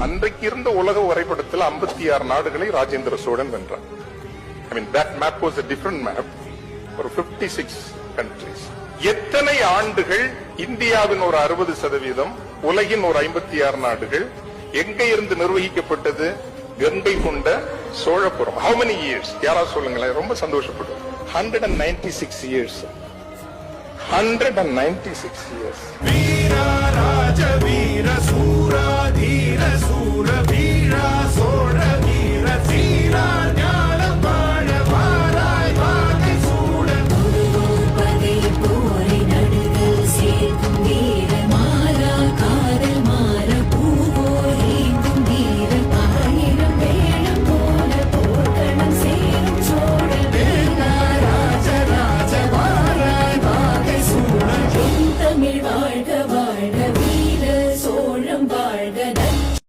அன்றைக்கு இருந்த உலக வரைபடத்தில் 56 நாடுகளை ராஜேந்திர சோழன் வென்றார். I mean, that map was a different map for 56 countries. எத்தனை ஆண்டுகள் இந்தியாவின் ஒரு 60%, உலகின் ஒரு 56 நாடுகள் எங்க இருந்து நிர்வகிக்கப்பட்டது? கங்கை கொண்ட சோழபுரம். How many years? யாராவது சொல்லுங்களேன், ரொம்ப சந்தோஷப்படும். 196 years. 196 years. வீர ராஜ வீர சூரா தீர